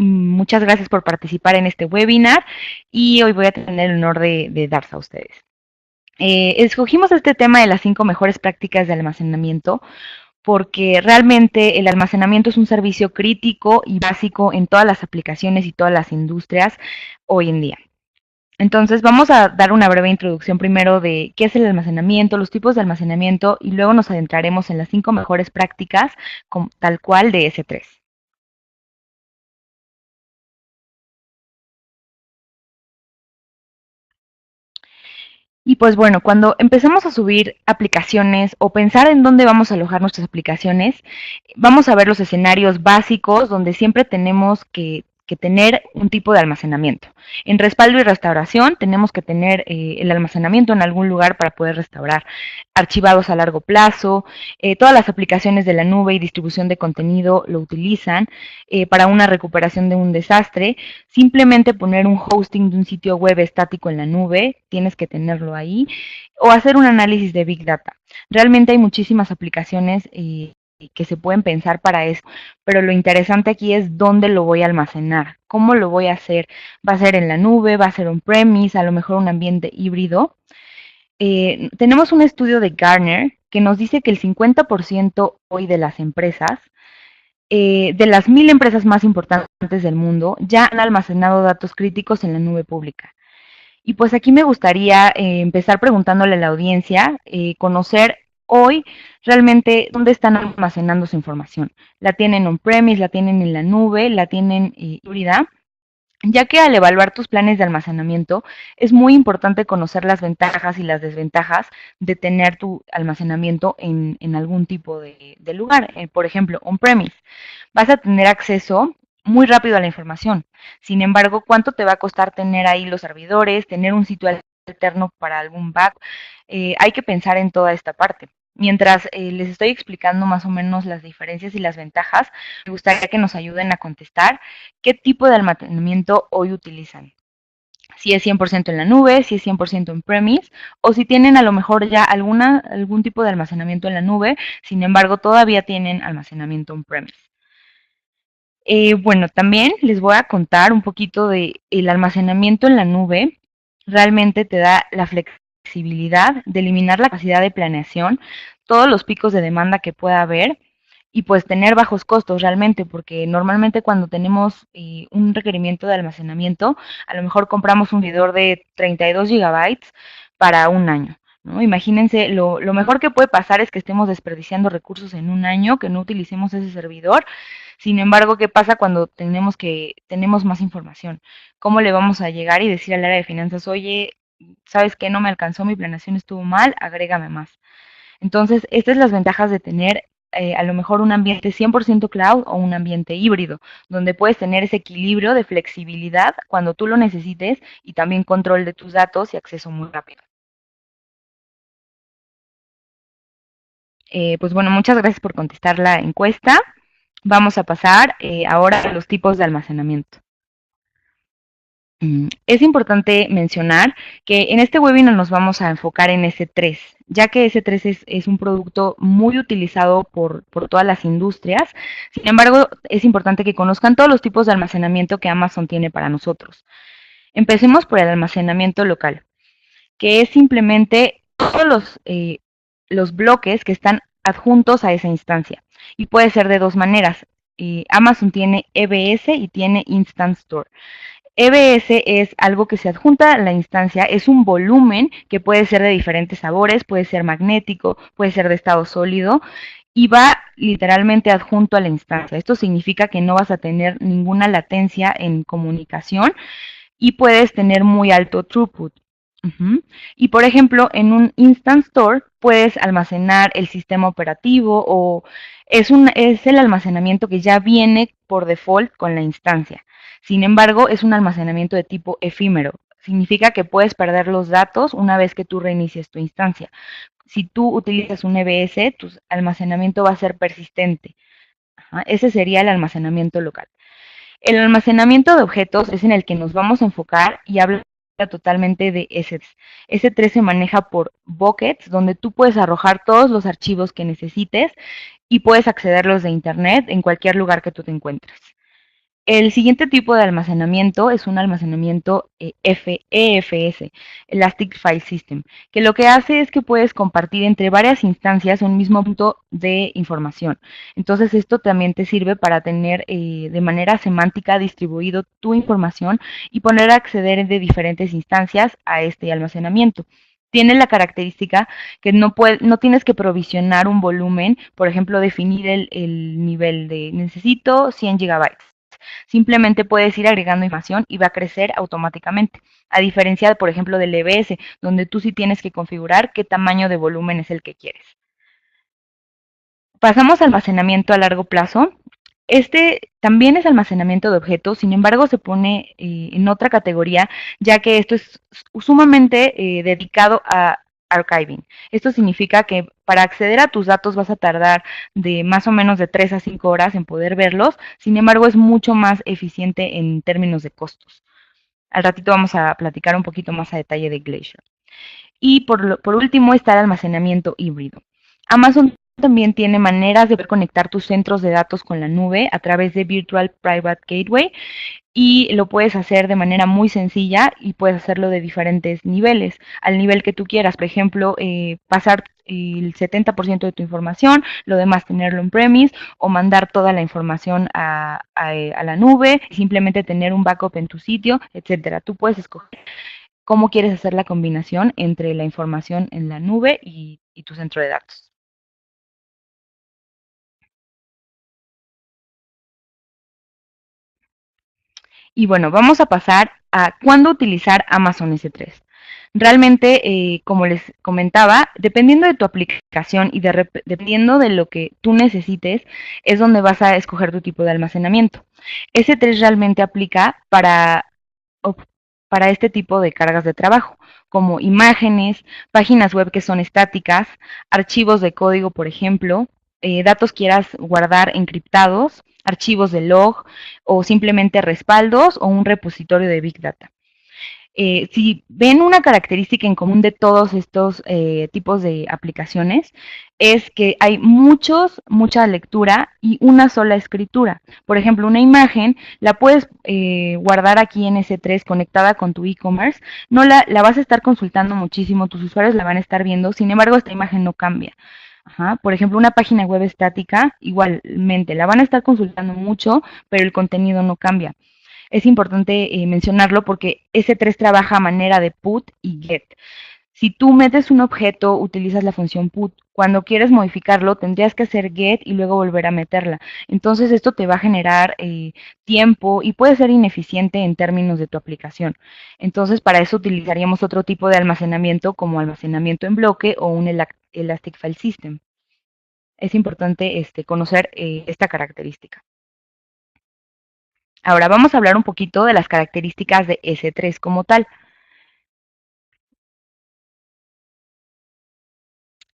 Muchas gracias por participar en este webinar y hoy voy a tener el honor de darse a ustedes. Escogimos este tema de las 5 mejores prácticas de almacenamiento porque realmente el almacenamiento es un servicio crítico y básico en todas las aplicaciones y todas las industrias hoy en día. Entonces vamos a dar una breve introducción primero de qué es el almacenamiento, los tipos de almacenamiento y luego nos adentraremos en las 5 mejores prácticas tal cual de S3. Y pues bueno, cuando empezamos a subir aplicaciones o pensar en dónde vamos a alojar nuestras aplicaciones, vamos a ver los escenarios básicos donde siempre tenemos que tener un tipo de almacenamiento. En respaldo y restauración tenemos que tener el almacenamiento en algún lugar para poder restaurar archivados a largo plazo. Todas las aplicaciones de la nube y distribución de contenido lo utilizan para una recuperación de un desastre. Simplemente poner un hosting de un sitio web estático en la nube, tienes que tenerlo ahí, o hacer un análisis de Big Data. Realmente hay muchísimas aplicaciones que se pueden pensar para eso, pero lo interesante aquí es dónde lo voy a almacenar, cómo lo voy a hacer. Va a ser en la nube, va a ser on-premise, a lo mejor un ambiente híbrido. Tenemos un estudio de Gartner que nos dice que el 50% hoy de las empresas, de las 1000 empresas más importantes del mundo, ya han almacenado datos críticos en la nube pública. Y pues aquí me gustaría empezar preguntándole a la audiencia, conocer hoy realmente dónde están almacenando su información. ¿La tienen on-premise, la tienen en la nube, la tienen híbrida? Ya que al evaluar tus planes de almacenamiento es muy importante conocer las ventajas y las desventajas de tener tu almacenamiento en algún tipo de lugar. Por ejemplo, on-premise. Vas a tener acceso muy rápido a la información. Sin embargo, ¿cuánto te va a costar tener ahí los servidores, tener un sitio alterno para algún back? Hay que pensar en toda esta parte. Mientras les estoy explicando más o menos las diferencias y las ventajas, me gustaría que nos ayuden a contestar qué tipo de almacenamiento hoy utilizan. Si es 100% en la nube, si es 100% en premise, o si tienen a lo mejor ya algún tipo de almacenamiento en la nube, sin embargo todavía tienen almacenamiento en premise. Bueno, también les voy a contar un poquito de el almacenamiento en la nube. Realmente te da la flexibilidad de eliminar la capacidad de planeación, todos los picos de demanda que pueda haber y pues tener bajos costos realmente, porque normalmente cuando tenemos un requerimiento de almacenamiento, a lo mejor compramos un servidor de 32 gigabytes para un año. ¿No? Imagínense, lo mejor que puede pasar es que estemos desperdiciando recursos en un año, que no utilicemos ese servidor. Sin embargo, ¿qué pasa cuando tenemos más información? ¿Cómo le vamos a llegar y decir al área de finanzas, oye, sabes que no me alcanzó, mi planeación estuvo mal, agrégame más? Entonces, estas son las ventajas de tener a lo mejor un ambiente 100% cloud o un ambiente híbrido, donde puedes tener ese equilibrio de flexibilidad cuando tú lo necesites y también control de tus datos y acceso muy rápido. Pues bueno, muchas gracias por contestar la encuesta. Vamos a pasar ahora a los tipos de almacenamiento. Es importante mencionar que en este webinar nos vamos a enfocar en S3, ya que S3 es un producto muy utilizado por todas las industrias. Sin embargo, es importante que conozcan todos los tipos de almacenamiento que Amazon tiene para nosotros. Empecemos por el almacenamiento local, que es simplemente todos los bloques que están adjuntos a esa instancia. Y puede ser de dos maneras. Amazon tiene EBS y tiene Instant Store. EBS es algo que se adjunta a la instancia, es un volumen que puede ser de diferentes sabores, puede ser magnético, puede ser de estado sólido y va literalmente adjunto a la instancia. Esto significa que no vas a tener ninguna latencia en comunicación y puedes tener muy alto throughput. Y por ejemplo, en un Instant Store puedes almacenar el sistema operativo o es el almacenamiento que ya viene por default con la instancia. Sin embargo, es un almacenamiento de tipo efímero. Significa que puedes perder los datos una vez que tú reinicies tu instancia. Si tú utilizas un EBS, tu almacenamiento va a ser persistente. Ese sería el almacenamiento local. El almacenamiento de objetos es en el que nos vamos a enfocar y habla totalmente de S3. S3 se maneja por buckets, donde tú puedes arrojar todos los archivos que necesites y puedes accederlos de internet en cualquier lugar que tú te encuentres. El siguiente tipo de almacenamiento es un almacenamiento EFS, Elastic File System, que lo que hace es que puedes compartir entre varias instancias un mismo punto de información. Entonces esto también te sirve para tener de manera semántica distribuido tu información y poder acceder de diferentes instancias a este almacenamiento. Tiene la característica que no tienes que provisionar un volumen, por ejemplo, definir el nivel de necesito 100 gigabytes. Simplemente puedes ir agregando información y va a crecer automáticamente. A diferencia, por ejemplo, del EBS, donde tú sí tienes que configurar qué tamaño de volumen es el que quieres. Pasamos a almacenamiento a largo plazo. Este también es almacenamiento de objetos, sin embargo se pone en otra categoría, ya que esto es sumamente dedicado a archiving. Esto significa que para acceder a tus datos vas a tardar de más o menos de 3 a 5 horas en poder verlos, sin embargo es mucho más eficiente en términos de costos. Al ratito vamos a platicar un poquito más a detalle de Glacier. Y por último está el almacenamiento híbrido. Amazon también tiene maneras de poder conectar tus centros de datos con la nube a través de Virtual Private Gateway y lo puedes hacer de manera muy sencilla y puedes hacerlo de diferentes niveles, al nivel que tú quieras. Por ejemplo, pasar el 70% de tu información, lo demás tenerlo en premise o mandar toda la información a la nube y simplemente tener un backup en tu sitio, etcétera. Tú puedes escoger cómo quieres hacer la combinación entre la información en la nube y tu centro de datos. Y bueno, vamos a pasar a cuándo utilizar Amazon S3. Realmente, como les comentaba, dependiendo de tu aplicación y dependiendo de lo que tú necesites, es donde vas a escoger tu tipo de almacenamiento. S3 realmente aplica para este tipo de cargas de trabajo, como imágenes, páginas web que son estáticas, archivos de código, por ejemplo, datos quieras guardar encriptados, archivos de log o simplemente respaldos o un repositorio de Big Data. Si ven una característica en común de todos estos tipos de aplicaciones, es que hay mucha lectura y una sola escritura. Por ejemplo, una imagen la puedes guardar aquí en S3 conectada con tu e-commerce, no la vas a estar consultando muchísimo, tus usuarios la van a estar viendo, sin embargo, esta imagen no cambia. Ajá. Por ejemplo, una página web estática, igualmente, la van a estar consultando mucho, pero el contenido no cambia. Es importante mencionarlo porque S3 trabaja a manera de put y get. Si tú metes un objeto, utilizas la función put. Cuando quieres modificarlo, tendrías que hacer get y luego volver a meterla. Entonces esto te va a generar tiempo y puede ser ineficiente en términos de tu aplicación. Entonces para eso utilizaríamos otro tipo de almacenamiento como almacenamiento en bloque o un Elastic File System. Es importante conocer esta característica. Ahora vamos a hablar un poquito de las características de S3 como tal.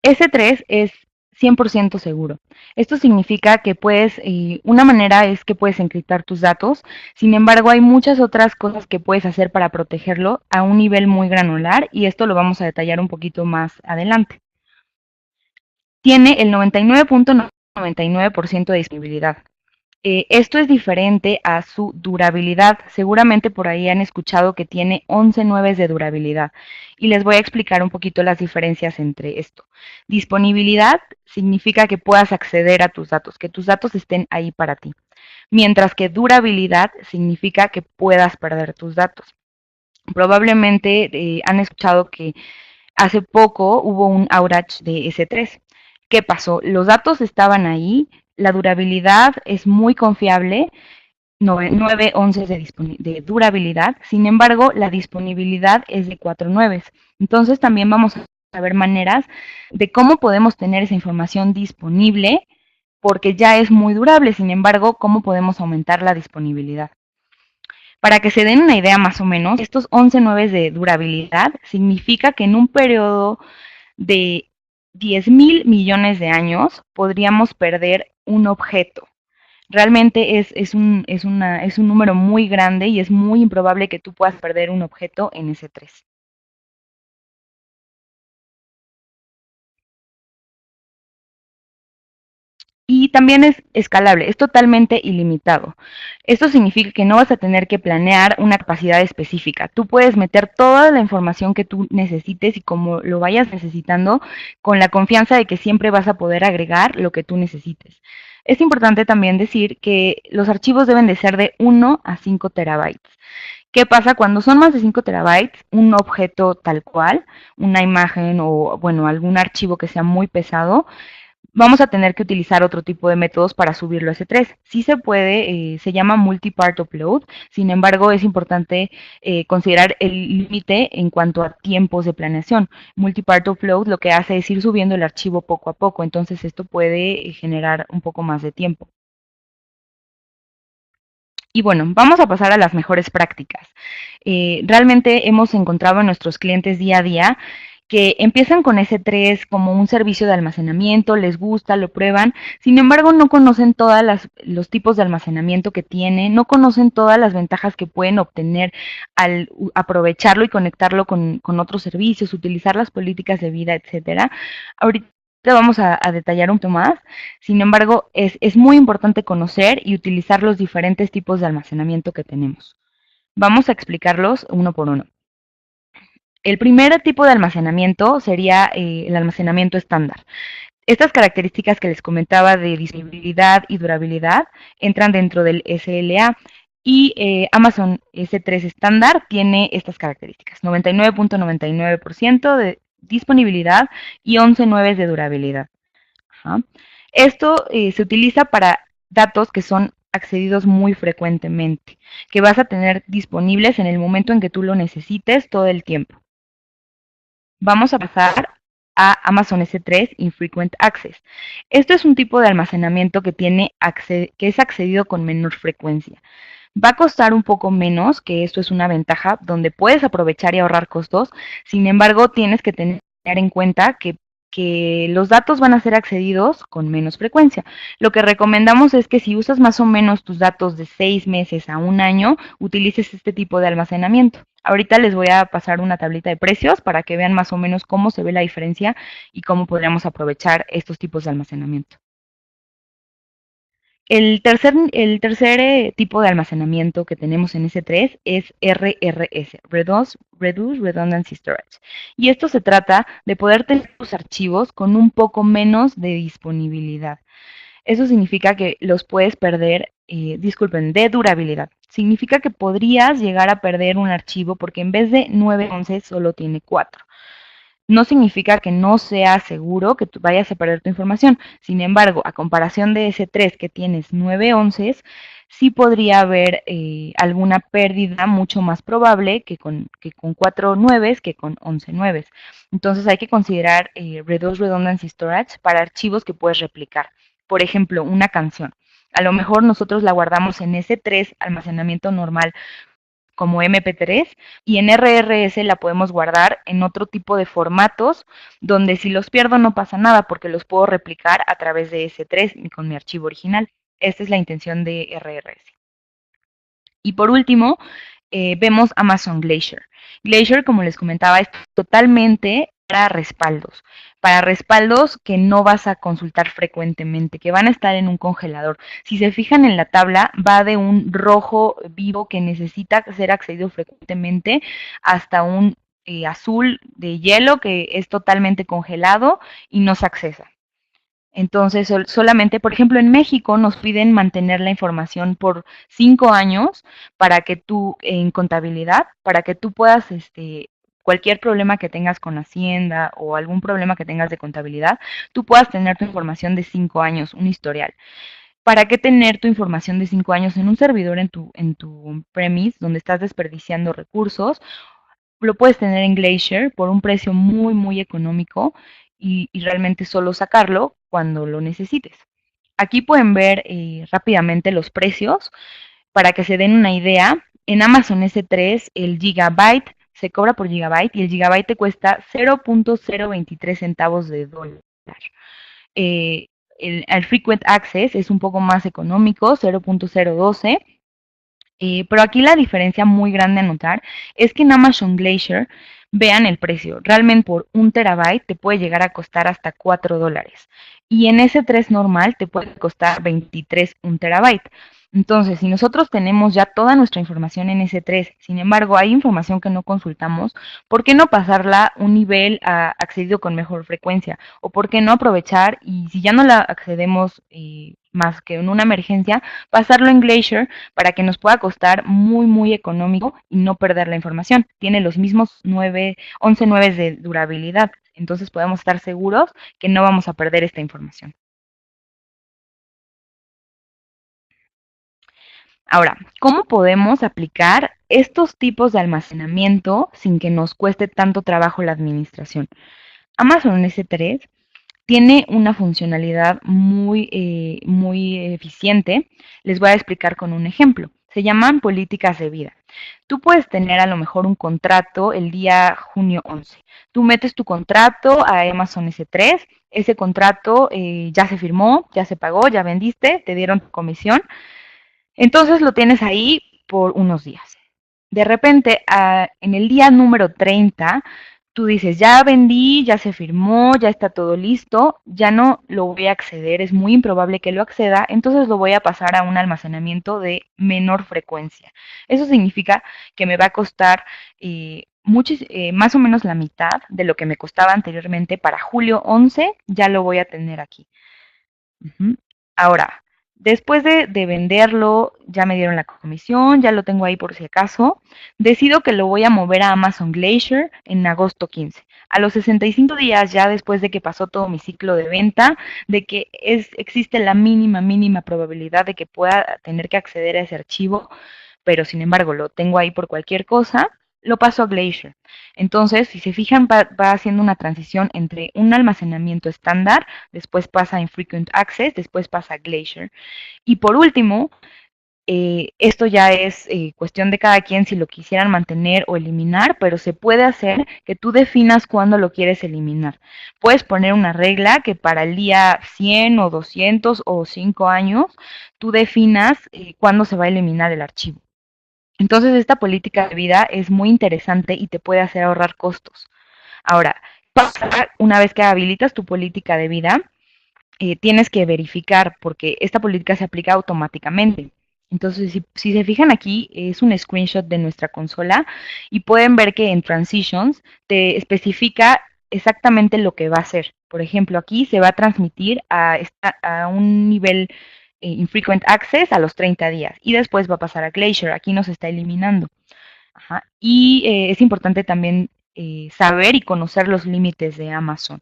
S3 es 100% seguro. Esto significa que una manera es que puedes encriptar tus datos, sin embargo hay muchas otras cosas que puedes hacer para protegerlo a un nivel muy granular y esto lo vamos a detallar un poquito más adelante. Tiene el 99.99% de disponibilidad. Esto es diferente a su durabilidad. Seguramente por ahí han escuchado que tiene 11 nueves de durabilidad. Y les voy a explicar un poquito las diferencias entre esto. Disponibilidad significa que puedas acceder a tus datos, que tus datos estén ahí para ti. Mientras que durabilidad significa que puedas perder tus datos. Probablemente han escuchado que hace poco hubo un outage de S3. ¿Qué pasó? Los datos estaban ahí, la durabilidad es muy confiable, 9 11 de durabilidad, sin embargo, la disponibilidad es de 4 9. Entonces, también vamos a ver maneras de cómo podemos tener esa información disponible, porque ya es muy durable, sin embargo, cómo podemos aumentar la disponibilidad. Para que se den una idea más o menos, estos 11 9 de durabilidad significa que en un periodo de 10.000 millones de años podríamos perder un objeto. Realmente es un número muy grande y es muy improbable que tú puedas perder un objeto en ese 3. Y también es escalable, es totalmente ilimitado. Esto significa que no vas a tener que planear una capacidad específica. Tú puedes meter toda la información que tú necesites y como lo vayas necesitando, con la confianza de que siempre vas a poder agregar lo que tú necesites. Es importante también decir que los archivos deben de ser de 1 a 5 terabytes. ¿Qué pasa cuando son más de 5 terabytes? Un objeto tal cual, una imagen o, bueno, algún archivo que sea muy pesado, vamos a tener que utilizar otro tipo de métodos para subirlo a S3. Sí se puede, se llama multi-part upload, sin embargo es importante considerar el límite en cuanto a tiempos de planeación. Multi-part upload lo que hace es ir subiendo el archivo poco a poco, entonces esto puede generar un poco más de tiempo. Y bueno, vamos a pasar a las mejores prácticas. Realmente hemos encontrado en nuestros clientes día a día que empiezan con S3 como un servicio de almacenamiento, les gusta, lo prueban, sin embargo no conocen todos los tipos de almacenamiento que tiene, no conocen todas las ventajas que pueden obtener al aprovecharlo y conectarlo con otros servicios, utilizar las políticas de vida, etcétera. Ahorita vamos a detallar un poco más. Sin embargo, es muy importante conocer y utilizar los diferentes tipos de almacenamiento que tenemos. Vamos a explicarlos uno por uno. El primer tipo de almacenamiento sería el almacenamiento estándar. Estas características que les comentaba de disponibilidad y durabilidad entran dentro del SLA y Amazon S3 estándar tiene estas características: 99.99% de disponibilidad y 11.9 de durabilidad. Ajá. Esto se utiliza para datos que son accedidos muy frecuentemente, que vas a tener disponibles en el momento en que tú lo necesites todo el tiempo. Vamos a pasar a Amazon S3 Infrequent Access. Esto es un tipo de almacenamiento que que es accedido con menor frecuencia. Va a costar un poco menos, que esto es una ventaja donde puedes aprovechar y ahorrar costos. Sin embargo, tienes que tener en cuenta que los datos van a ser accedidos con menos frecuencia. Lo que recomendamos es que si usas más o menos tus datos de 6 meses a un año, utilices este tipo de almacenamiento. Ahorita les voy a pasar una tablita de precios para que vean más o menos cómo se ve la diferencia y cómo podríamos aprovechar estos tipos de almacenamiento. El tercer tipo de almacenamiento que tenemos en S3 es RRS, Reduce Redundancy Storage. Y esto se trata de poder tener tus archivos con un poco menos de disponibilidad. Eso significa que los puedes perder, disculpen, de durabilidad. Significa que podrías llegar a perder un archivo porque en vez de 9 11 solo tiene 4. No significa que no sea seguro que tú vayas a perder tu información. Sin embargo, a comparación de ese 3 que tienes 9 11, sí podría haber alguna pérdida mucho más probable que con 4 9 que con 11 9. Entonces hay que considerar Reduced Redundancy Storage para archivos que puedes replicar. Por ejemplo, una canción. A lo mejor nosotros la guardamos en S3, almacenamiento normal, como MP3, y en RRS la podemos guardar en otro tipo de formatos donde si los pierdo no pasa nada porque los puedo replicar a través de S3 con mi archivo original. Esta es la intención de RRS. Y por último, vemos Amazon Glacier. Glacier, como les comentaba, es totalmente para respaldos que no vas a consultar frecuentemente, que van a estar en un congelador. Si se fijan en la tabla, va de un rojo vivo que necesita ser accedido frecuentemente hasta un azul de hielo que es totalmente congelado y no se accesa. Entonces, solamente, por ejemplo, en México nos piden mantener la información por 5 años para que tú, en contabilidad, para que tú puedas, cualquier problema que tengas con Hacienda o algún problema que tengas de contabilidad, tú puedas tener tu información de 5 años, un historial. ¿Para qué tener tu información de 5 años en un servidor en tu premise donde estás desperdiciando recursos? Lo puedes tener en Glacier por un precio muy, muy económico y realmente solo sacarlo cuando lo necesites. Aquí pueden ver rápidamente los precios para que se den una idea. En Amazon S3 el gigabyte se cobra por gigabyte y el gigabyte te cuesta 0.023 centavos de dólar. El Frequent Access es un poco más económico, 0.012. Pero aquí la diferencia muy grande a notar es que en Amazon Glacier vean el precio. Realmente por 1 TB te puede llegar a costar hasta $4. Y en S3 normal te puede costar 23 1 TB. Entonces, si nosotros tenemos ya toda nuestra información en S3, sin embargo, hay información que no consultamos, ¿por qué no pasarla un nivel accedido con mejor frecuencia? ¿O por qué no aprovechar y si ya no la accedemos más que en una emergencia, pasarlo en Glacier para que nos pueda costar muy económico y no perder la información? Tiene los mismos 11 9 de durabilidad, entonces podemos estar seguros que no vamos a perder esta información. Ahora, ¿cómo podemos aplicar estos tipos de almacenamiento sin que nos cueste tanto trabajo la administración? Amazon S3 tiene una funcionalidad muy eficiente. Les voy a explicar con un ejemplo. Se llaman políticas de vida. Tú puedes tener a lo mejor un contrato el día junio 11. Tú metes tu contrato a Amazon S3. Ese contrato ya se firmó, ya se pagó, ya vendiste, te dieron tu comisión. Entonces lo tienes ahí por unos días. De repente, en el día número 30, tú dices, ya vendí, ya se firmó, ya está todo listo, ya no lo voy a acceder, es muy improbable que lo acceda, entonces lo voy a pasar a un almacenamiento de menor frecuencia. Eso significa que me va a costar más o menos la mitad de lo que me costaba anteriormente. Para julio 11 ya lo voy a tener aquí. Ujú. Ahora, después de venderlo, ya me dieron la comisión, ya lo tengo ahí por si acaso. Decido que lo voy a mover a Amazon Glacier en agosto 15. A los 65 días, ya después de que pasó todo mi ciclo de venta, de que existe la mínima probabilidad de que pueda tener que acceder a ese archivo, pero sin embargo lo tengo ahí por cualquier cosa, lo paso a Glacier. Entonces, si se fijan, va haciendo una transición entre un almacenamiento estándar, después pasa a Infrequent Access, después pasa a Glacier. Y por último, esto ya es cuestión de cada quien si lo quisieran mantener o eliminar, pero se puede hacer que tú definas cuándo lo quieres eliminar. Puedes poner una regla que para el día 100 o 200 o 5 años, tú definas cuándo se va a eliminar el archivo. Entonces, esta política de vida es muy interesante y te puede hacer ahorrar costos. Ahora, una vez que habilitas tu política de vida, tienes que verificar porque esta política se aplica automáticamente. Entonces, si se fijan aquí, es un screenshot de nuestra consola y pueden ver que en Transitions te especifica exactamente lo que va a hacer. Por ejemplo, aquí se va a transmitir a un nivel infrequent access a los 30 días y después va a pasar a Glacier. Aquí nos está eliminando. Ajá. Y es importante también saber y conocer los límites de Amazon.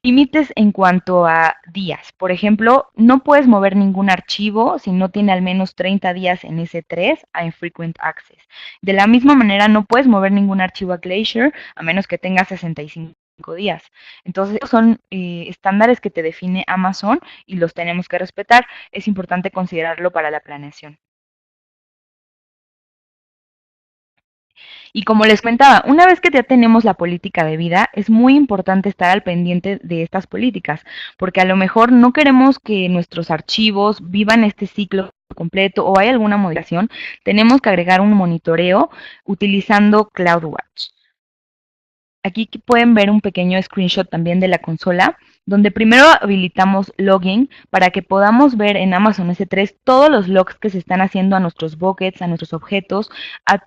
Límites en cuanto a días. Por ejemplo, no puedes mover ningún archivo si no tiene al menos 30 días en S3 a Infrequent Access. De la misma manera, no puedes mover ningún archivo a Glacier a menos que tenga 65 días. Entonces, son estándares que te define Amazon y los tenemos que respetar. Es importante considerarlo para la planeación. Y como les comentaba, una vez que ya tenemos la política de vida, es muy importante estar al pendiente de estas políticas, porque a lo mejor no queremos que nuestros archivos vivan este ciclo completo o hay alguna modificación, tenemos que agregar un monitoreo utilizando CloudWatch. Aquí pueden ver un pequeño screenshot también de la consola, donde primero habilitamos login para que podamos ver en Amazon S3 todos los logs que se están haciendo a nuestros buckets, a nuestros objetos, a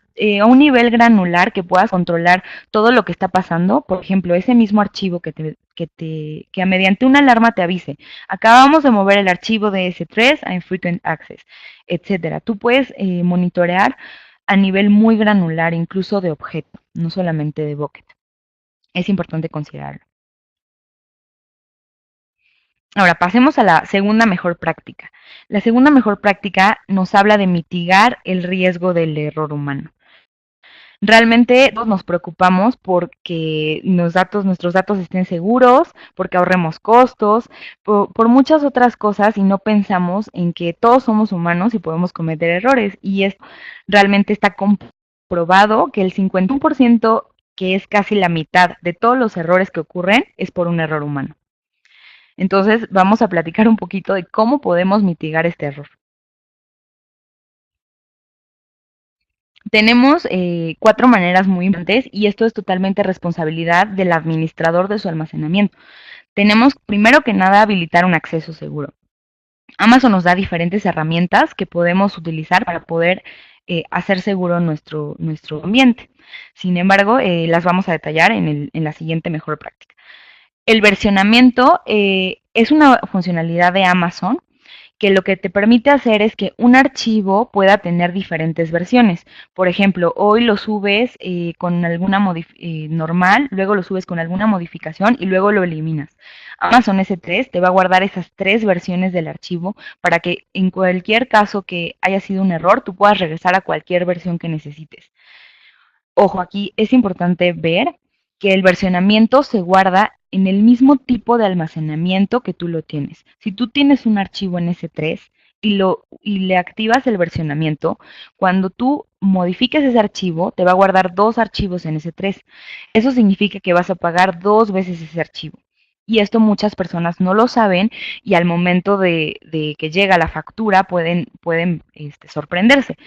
un nivel granular que puedas controlar todo lo que está pasando. Por ejemplo, ese mismo archivo que mediante una alarma te avise. Acabamos de mover el archivo de S3 a Infrequent Access, etcétera. Tú puedes monitorear a nivel muy granular, incluso de objeto, no solamente de bucket. Es importante considerarlo. Ahora, pasemos a la segunda mejor práctica. La segunda mejor práctica nos habla de mitigar el riesgo del error humano. Realmente todos nos preocupamos porque nuestros datos estén seguros, porque ahorremos costos, por muchas otras cosas y no pensamos en que todos somos humanos y podemos cometer errores. Y esto realmente está comprobado que el 51%, que es casi la mitad de todos los errores que ocurren, es por un error humano. Entonces, vamos a platicar un poquito de cómo podemos mitigar este error. Tenemos 4 maneras muy importantes y esto es totalmente responsabilidad del administrador de su almacenamiento. Tenemos primero que nada habilitar un acceso seguro. Amazon nos da diferentes herramientas que podemos utilizar para poder hacer seguro nuestro ambiente. Sin embargo, las vamos a detallar en la siguiente mejor práctica. El versionamiento es una funcionalidad de Amazon que lo que te permite hacer es que un archivo pueda tener diferentes versiones. Por ejemplo, hoy lo subes con alguna normal, luego lo subes con alguna modificación y luego lo eliminas. Amazon S3 te va a guardar esas 3 versiones del archivo para que en cualquier caso que haya sido un error, tú puedas regresar a cualquier versión que necesites. Ojo, aquí es importante ver que el versionamiento se guarda en el mismo tipo de almacenamiento que tú lo tienes. Si tú tienes un archivo en S3 y le activas el versionamiento, cuando tú modifiques ese archivo, te va a guardar 2 archivos en S3. Eso significa que vas a pagar 2 veces ese archivo. Y esto muchas personas no lo saben y al momento de que llega la factura pueden sorprenderse.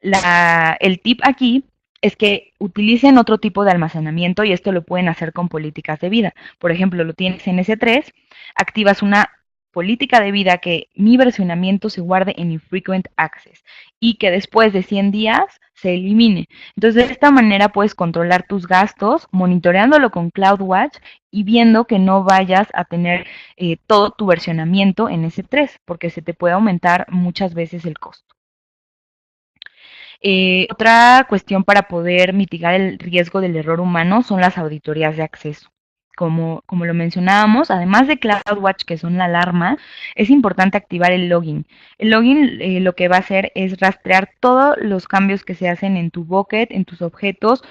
El tip aquí es que utilicen otro tipo de almacenamiento y esto lo pueden hacer con políticas de vida. Por ejemplo, lo tienes en S3, activas una política de vida que mi versionamiento se guarde en infrequent access y que después de 100 días se elimine. Entonces, de esta manera puedes controlar tus gastos, monitoreándolo con CloudWatch y viendo que no vayas a tener todo tu versionamiento en S3, porque se te puede aumentar muchas veces el costo. Otra cuestión para poder mitigar el riesgo del error humano son las auditorías de acceso. Como lo mencionábamos, además de CloudWatch, que son la alarma, es importante activar el login. El login lo que va a hacer es rastrear todos los cambios que se hacen en tu bucket, en tus objetos,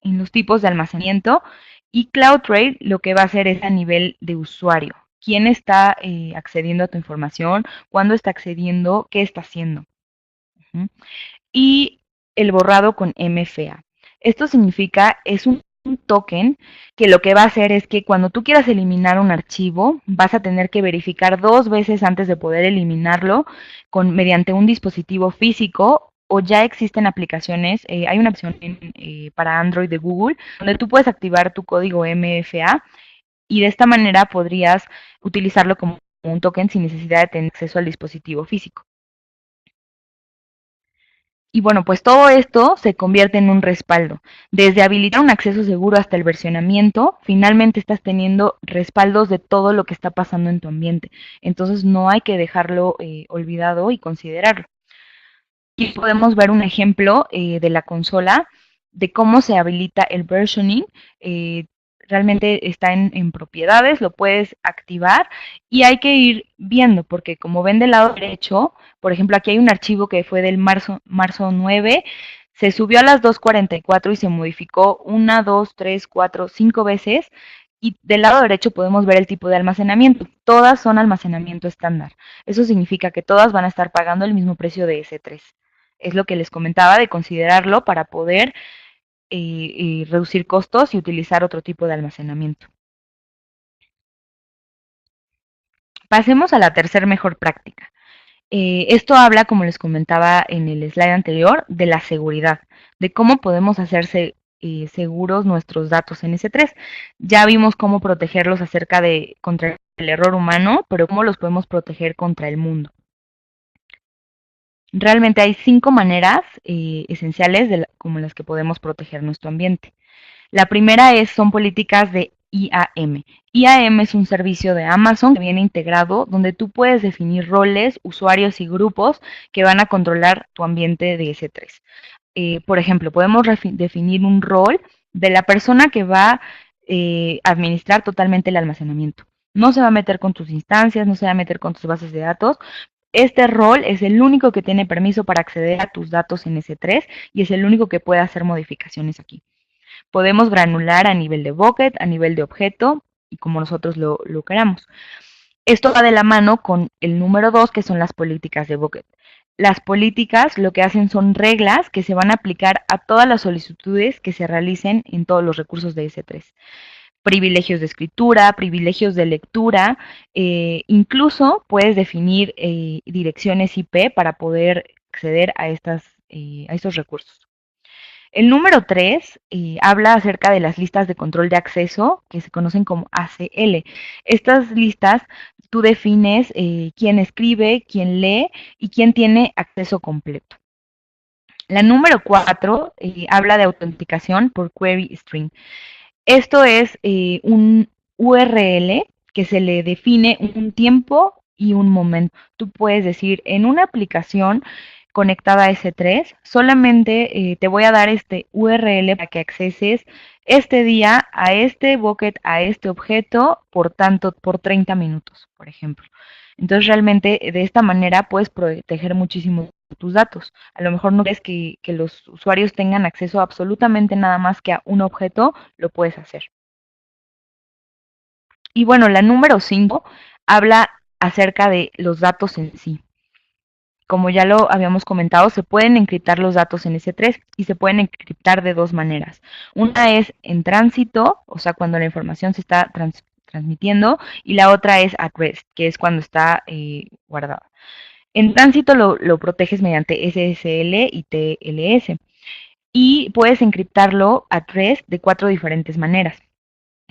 en los tipos de almacenamiento. Y CloudTrail lo que va a hacer es a nivel de usuario. ¿Quién está accediendo a tu información? ¿Cuándo está accediendo? ¿Qué está haciendo? Uh-huh. Y el borrado con MFA. Esto significa, es un token que lo que va a hacer es que cuando tú quieras eliminar un archivo, vas a tener que verificar 2 veces antes de poder eliminarlo mediante un dispositivo físico o ya existen aplicaciones, hay una opción para Android de Google donde tú puedes activar tu código MFA y de esta manera podrías utilizarlo como un token sin necesidad de tener acceso al dispositivo físico. Y bueno, pues todo esto se convierte en un respaldo. Desde habilitar un acceso seguro hasta el versionamiento, finalmente estás teniendo respaldos de todo lo que está pasando en tu ambiente. Entonces no hay que dejarlo olvidado y considerarlo. Aquí podemos ver un ejemplo de la consola de cómo se habilita el versioning. Realmente está en propiedades, lo puedes activar y hay que ir viendo porque como ven del lado derecho, por ejemplo, aquí hay un archivo que fue del marzo 9, se subió a las 2:44 y se modificó 1, 2, 3, 4, 5 veces y del lado derecho podemos ver el tipo de almacenamiento. Todas son almacenamiento estándar. Eso significa que todas van a estar pagando el mismo precio de S3. Es lo que les comentaba de considerarlo para poder reducir costos y utilizar otro tipo de almacenamiento. Pasemos a la tercera mejor práctica. Esto habla, como les comentaba en el slide anterior, de la seguridad, de cómo podemos hacerse seguros nuestros datos en S3. Ya vimos cómo protegerlos contra el error humano, pero cómo los podemos proteger contra el mundo. Realmente hay 5 maneras esenciales como las que podemos proteger nuestro ambiente. La primera son políticas de IAM. IAM es un servicio de Amazon que viene integrado donde tú puedes definir roles, usuarios y grupos que van a controlar tu ambiente de S3. Por ejemplo, podemos definir un rol de la persona que va a administrar totalmente el almacenamiento. No se va a meter con tus instancias, no se va a meter con tus bases de datos. Este rol es el único que tiene permiso para acceder a tus datos en S3 y es el único que puede hacer modificaciones aquí. Podemos granular a nivel de bucket, a nivel de objeto y como nosotros lo queramos. Esto va de la mano con el número 2, que son las políticas de bucket. Las políticas lo que hacen son reglas que se van a aplicar a todas las solicitudes que se realicen en todos los recursos de S3. Privilegios de escritura, privilegios de lectura, incluso puedes definir direcciones IP para poder acceder a estos recursos. El número 3 habla acerca de las listas de control de acceso, que se conocen como ACL. Estas listas tú defines quién escribe, quién lee y quién tiene acceso completo. La número 4 habla de autenticación por query string. Esto es un URL que se le define un tiempo y un momento. Tú puedes decir, en una aplicación conectada a S3, solamente te voy a dar este URL para que acceses este día a este bucket, a este objeto, por 30 minutos, por ejemplo. Entonces, realmente, de esta manera puedes proteger muchísimo tus datos. A lo mejor no quieres que los usuarios tengan acceso a absolutamente nada más que a un objeto, lo puedes hacer. Y bueno, la número 5 habla acerca de los datos en sí. Como ya lo habíamos comentado, se pueden encriptar los datos en S3 y se pueden encriptar de dos maneras. Una es en tránsito, o sea, cuando la información se está transmitiendo, y la otra es at rest, que es cuando está guardada. En tránsito lo proteges mediante SSL y TLS y puedes encriptarlo at rest de 4 diferentes maneras.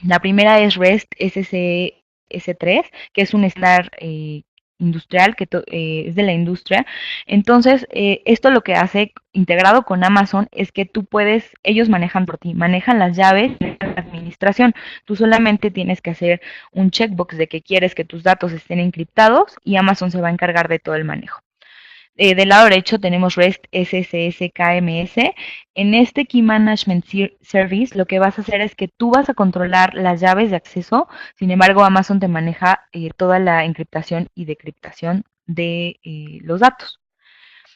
La primera es REST SCS3, que es un estándar industrial que es de la industria. Entonces, esto lo que hace integrado con Amazon es que tú puedes, ellos manejan por ti, manejan las llaves de la administración. Tú solamente tienes que hacer un checkbox de que quieres que tus datos estén encriptados y Amazon se va a encargar de todo el manejo. Del lado derecho tenemos REST SSS KMS. En este Key Management Service lo que vas a hacer es que tú vas a controlar las llaves de acceso, sin embargo Amazon te maneja toda la encriptación y decriptación de los datos.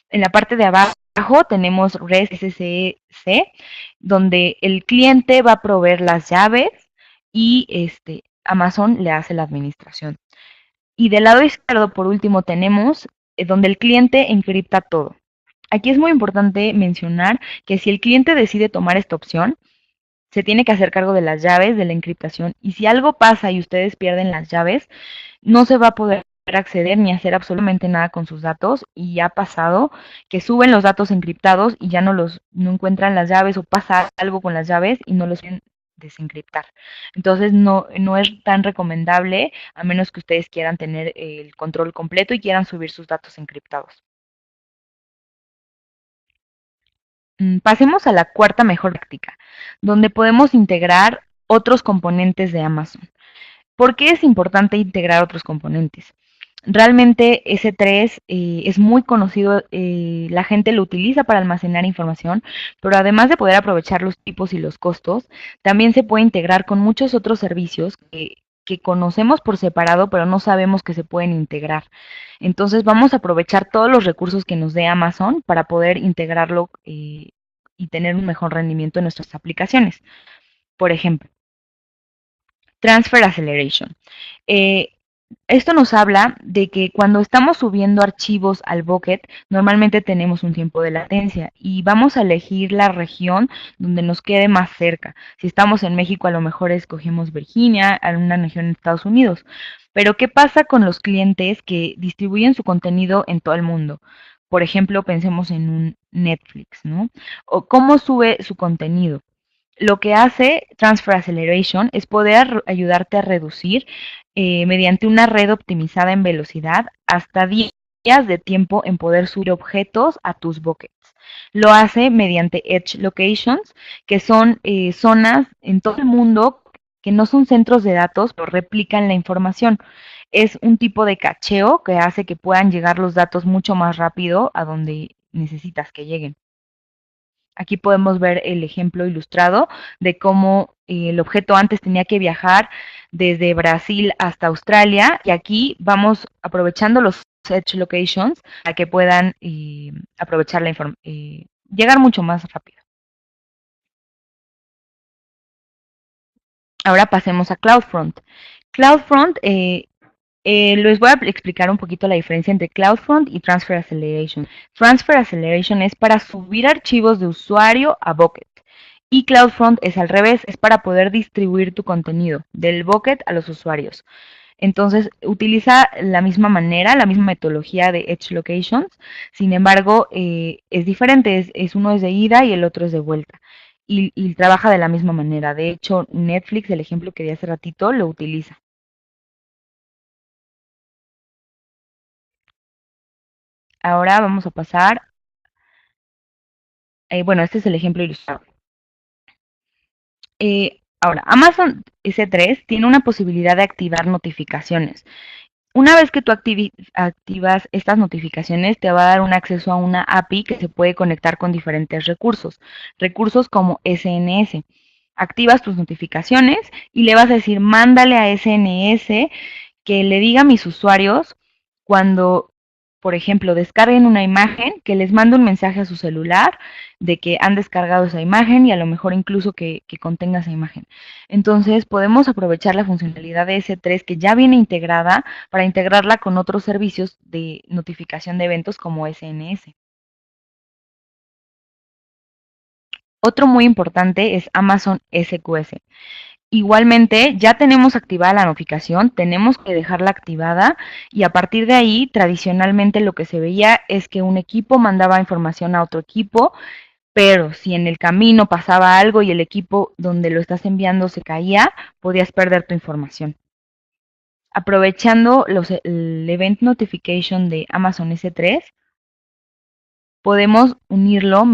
En la parte de abajo tenemos REST SSC, donde el cliente va a proveer las llaves y Amazon le hace la administración. Y del lado izquierdo, por último, tenemos donde el cliente encripta todo. Aquí es muy importante mencionar que si el cliente decide tomar esta opción, se tiene que hacer cargo de las llaves de la encriptación y si algo pasa y ustedes pierden las llaves, no se va a poder acceder ni hacer absolutamente nada con sus datos y ha pasado que suben los datos encriptados y ya no encuentran las llaves o pasa algo con las llaves y no los pueden desencriptar. Entonces no es tan recomendable a menos que ustedes quieran tener el control completo y quieran subir sus datos encriptados. Pasemos a la cuarta mejor práctica, donde podemos integrar otros componentes de Amazon. ¿Por qué es importante integrar otros componentes? Realmente S3 es muy conocido, la gente lo utiliza para almacenar información, pero además de poder aprovechar los tipos y los costos, también se puede integrar con muchos otros servicios que conocemos por separado, pero no sabemos que se pueden integrar. Entonces vamos a aprovechar todos los recursos que nos dé Amazon para poder integrarlo y tener un mejor rendimiento en nuestras aplicaciones. Por ejemplo, Transfer Acceleration. Eh, Esto nos habla de que cuando estamos subiendo archivos al bucket, normalmente tenemos un tiempo de latencia y vamos a elegir la región donde nos quede más cerca. Si estamos en México, a lo mejor escogemos Virginia, alguna región en Estados Unidos. Pero, ¿qué pasa con los clientes que distribuyen su contenido en todo el mundo? Por ejemplo, pensemos en un Netflix, ¿no? O cómo sube su contenido. Lo que hace Transfer Acceleration es poder ayudarte a reducir mediante una red optimizada en velocidad hasta 10 días de tiempo en poder subir objetos a tus buckets. Lo hace mediante Edge Locations, que son zonas en todo el mundo que no son centros de datos, pero replican la información. Es un tipo de cacheo que hace que puedan llegar los datos mucho más rápido a donde necesitas que lleguen. Aquí podemos ver el ejemplo ilustrado de cómo el objeto antes tenía que viajar desde Brasil hasta Australia y aquí vamos aprovechando los Edge Locations para que puedan aprovechar la información, llegar mucho más rápido. Ahora pasemos a CloudFront. CloudFront les voy a explicar un poquito la diferencia entre CloudFront y Transfer Acceleration. Transfer Acceleration es para subir archivos de usuario a Bucket. Y CloudFront es al revés, es para poder distribuir tu contenido del Bucket a los usuarios. Entonces, utiliza la misma manera, la misma metodología de Edge Locations, sin embargo, es diferente, uno es de ida y el otro es de vuelta. Y trabaja de la misma manera. De hecho, Netflix, el ejemplo que di hace ratito, lo utiliza. Ahora vamos a pasar, bueno, este es el ejemplo ilustrado. Ahora, Amazon S3 tiene una posibilidad de activar notificaciones. Una vez que tú activas estas notificaciones, te va a dar un acceso a una API que se puede conectar con diferentes recursos, recursos como SNS. Activas tus notificaciones y le vas a decir, mándale a SNS que le diga a mis usuarios cuando, por ejemplo, descarguen una imagen, que les mande un mensaje a su celular de que han descargado esa imagen y a lo mejor incluso que contenga esa imagen. Entonces podemos aprovechar la funcionalidad de S3 que ya viene integrada para integrarla con otros servicios de notificación de eventos como SNS. Otro muy importante es Amazon SQS. Igualmente, ya tenemos activada la notificación, tenemos que dejarla activada y a partir de ahí, tradicionalmente lo que se veía es que un equipo mandaba información a otro equipo, pero si en el camino pasaba algo y el equipo donde lo estás enviando se caía, podías perder tu información. Aprovechando el Event Notification de Amazon S3, podemos unirlo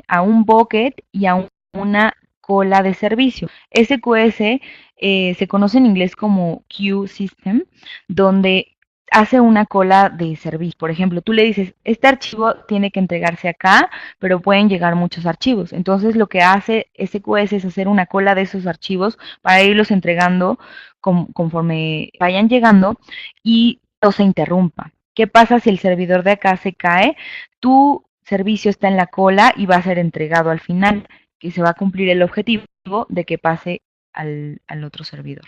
a un bucket y a una cola de servicio. SQS se conoce en inglés como Queue System, donde hace una cola de servicio. Por ejemplo, tú le dices, este archivo tiene que entregarse acá, pero pueden llegar muchos archivos. Entonces, lo que hace SQS es hacer una cola de esos archivos para irlos entregando conforme vayan llegando y no se interrumpa. ¿Qué pasa si el servidor de acá se cae? Tu servicio está en la cola y va a ser entregado al final, que se va a cumplir el objetivo de que pase al otro servidor.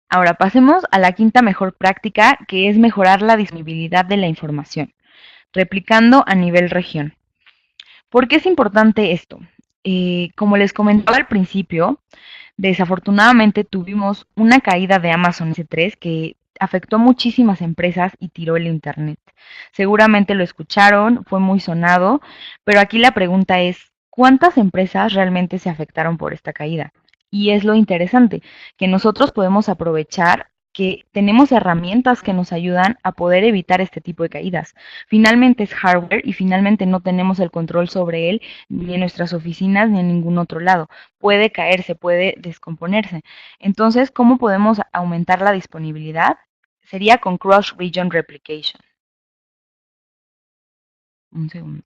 Ahora pasemos a la quinta mejor práctica, que es mejorar la disponibilidad de la información, replicando a nivel región. ¿Por qué es importante esto? Como les comentaba al principio, desafortunadamente tuvimos una caída de Amazon S3 que afectó a muchísimas empresas y tiró el Internet. Seguramente lo escucharon, fue muy sonado, pero aquí la pregunta es, ¿cuántas empresas realmente se afectaron por esta caída? Y es lo interesante, que nosotros podemos aprovechar que tenemos herramientas que nos ayudan a poder evitar este tipo de caídas. Finalmente es hardware y finalmente no tenemos el control sobre él ni en nuestras oficinas ni en ningún otro lado. Puede caerse, puede descomponerse. Entonces, ¿cómo podemos aumentar la disponibilidad? Sería con Cross Region Replication. Un segundo.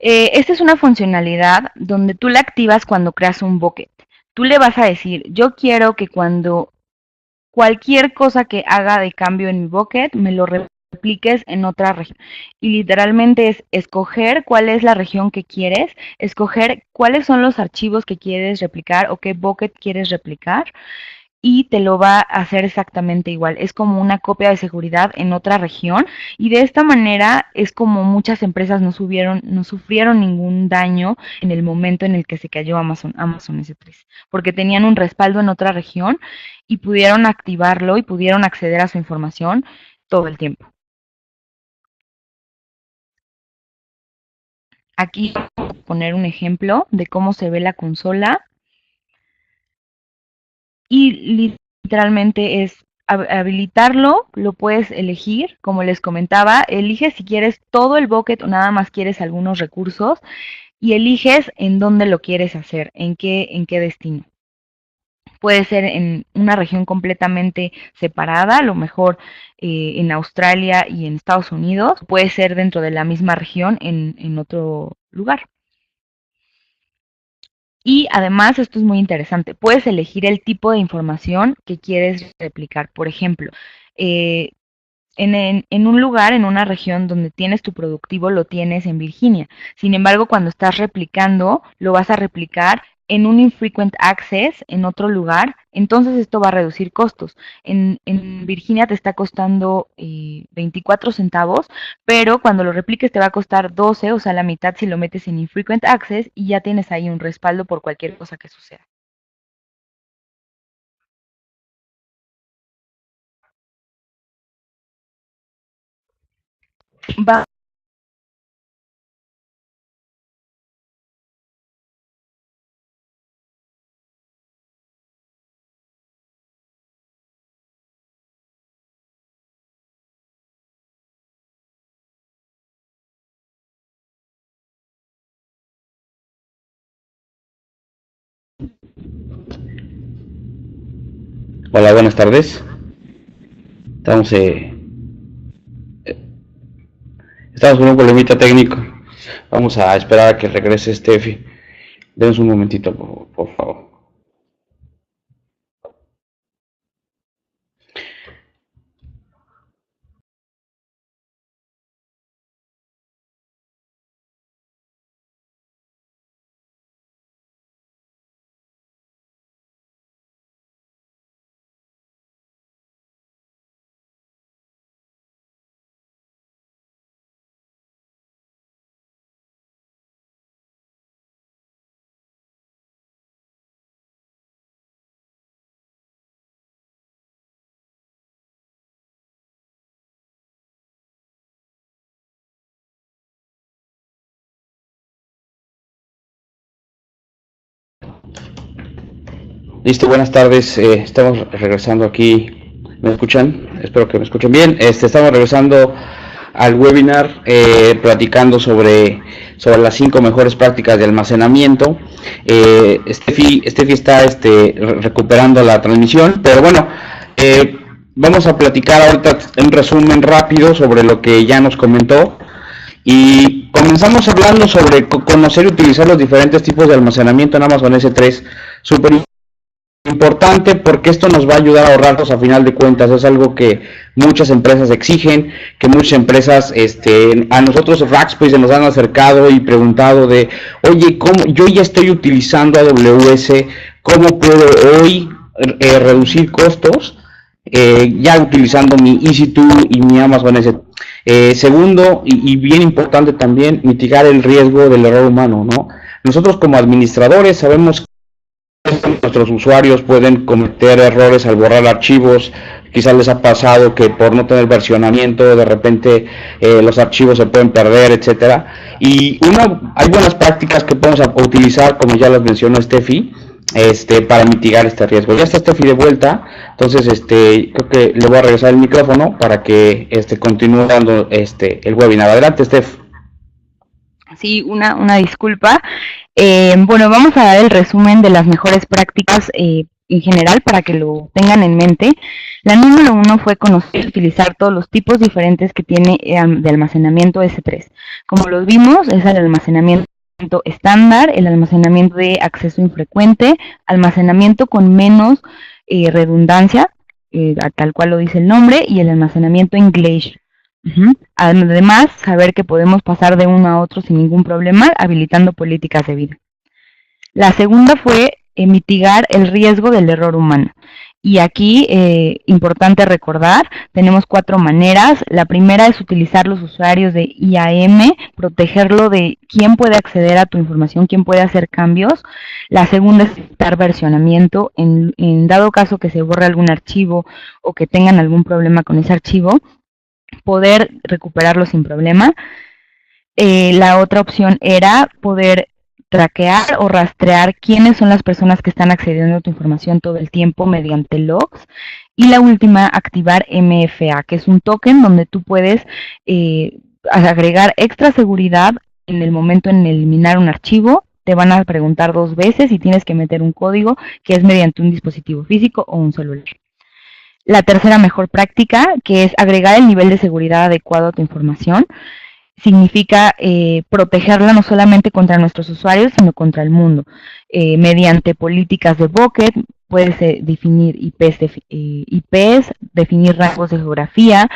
Esta es una funcionalidad donde tú la activas cuando creas un bucket. Tú le vas a decir, yo quiero que cuando cualquier cosa que haga de cambio en mi bucket me lo repliques en otra región. Y literalmente es escoger cuál es la región que quieres, escoger cuáles son los archivos que quieres replicar o qué bucket quieres replicar y te lo va a hacer exactamente igual. Es como una copia de seguridad en otra región y de esta manera es como muchas empresas no sufrieron ningún daño en el momento en el que se cayó Amazon S3, porque tenían un respaldo en otra región y pudieron activarlo y pudieron acceder a su información todo el tiempo. Aquí vamos a poner un ejemplo de cómo se ve la consola y literalmente es habilitarlo, lo puedes elegir, como les comentaba, eliges si quieres todo el bucket o nada más quieres algunos recursos y eliges en dónde lo quieres hacer, en qué destino. Puede ser en una región completamente separada, a lo mejor en Australia y en Estados Unidos, puede ser dentro de la misma región en otro lugar. Y además, esto es muy interesante, puedes elegir el tipo de información que quieres replicar. Por ejemplo, en un lugar, en una región donde tienes tu productivo, lo tienes en Virginia. Sin embargo, cuando estás replicando, lo vas a replicar en un infrequent access en otro lugar, entonces esto va a reducir costos. En Virginia te está costando 24 centavos, pero cuando lo repliques te va a costar 12, o sea, la mitad si lo metes en infrequent access y ya tienes ahí un respaldo por cualquier cosa que suceda. Va. Hola, buenas tardes. Estamos, eh, estamos con un problemita técnico. Vamos a esperar a que regrese Steffi. Denos un momentito, por favor. Listo, buenas tardes. Estamos regresando aquí. ¿Me escuchan? Espero que me escuchen bien. Estamos regresando al webinar platicando sobre las 5 mejores prácticas de almacenamiento. Steffi está recuperando la transmisión, pero bueno, vamos a platicar ahorita un resumen rápido sobre lo que ya nos comentó. Y comenzamos hablando sobre conocer y utilizar los diferentes tipos de almacenamiento en Amazon S3. Súper importante porque esto nos va a ayudar a ahorrarnos a final de cuentas. Es algo que muchas empresas exigen, que muchas empresas a nosotros Rackspace nos han acercado y preguntado de, oye, ¿cómo? Yo ya estoy utilizando AWS, ¿cómo puedo hoy reducir costos? Ya utilizando mi EC2 y mi Amazon S. Segundo, y bien importante también, mitigar el riesgo del error humano, ¿no? Nosotros como administradores sabemos nuestros usuarios pueden cometer errores al borrar archivos. Quizás les ha pasado que por no tener versionamiento de repente los archivos se pueden perder, etcétera. Y hay buenas prácticas que podemos utilizar, como ya las mencionó Steffi, para mitigar este riesgo. Ya está Steffi de vuelta, entonces creo que le voy a regresar el micrófono para que continúe dando el webinar. Adelante, Steph. Sí, una disculpa. Bueno, vamos a dar el resumen de las mejores prácticas en general para que lo tengan en mente. La número 1 fue conocer y utilizar todos los tipos diferentes que tiene de almacenamiento S3. Como los vimos, es el almacenamiento estándar, el almacenamiento de acceso infrecuente, almacenamiento con menos redundancia, tal cual lo dice el nombre, y el almacenamiento en Glacier. Además, saber que podemos pasar de uno a otro sin ningún problema, habilitando políticas de vida. La segunda fue mitigar el riesgo del error humano. Y aquí, importante recordar, tenemos 4 maneras. La primera es utilizar los usuarios de IAM, protegerlo de quién puede acceder a tu información, quién puede hacer cambios. La segunda es dar versionamiento. En dado caso que se borre algún archivo o que tengan algún problema con ese archivo, poder recuperarlo sin problema. La otra opción era poder traquear o rastrear quiénes son las personas que están accediendo a tu información todo el tiempo mediante logs. Y la última, activar MFA, que es un token donde tú puedes agregar extra seguridad en el momento en eliminar un archivo. Te van a preguntar 2 veces y tienes que meter un código que es mediante un dispositivo físico o un celular. La tercera mejor práctica, que es agregar el nivel de seguridad adecuado a tu información, significa protegerla no solamente contra nuestros usuarios, sino contra el mundo. Mediante políticas de bucket, puedes definir IPs, definir rangos de geografía,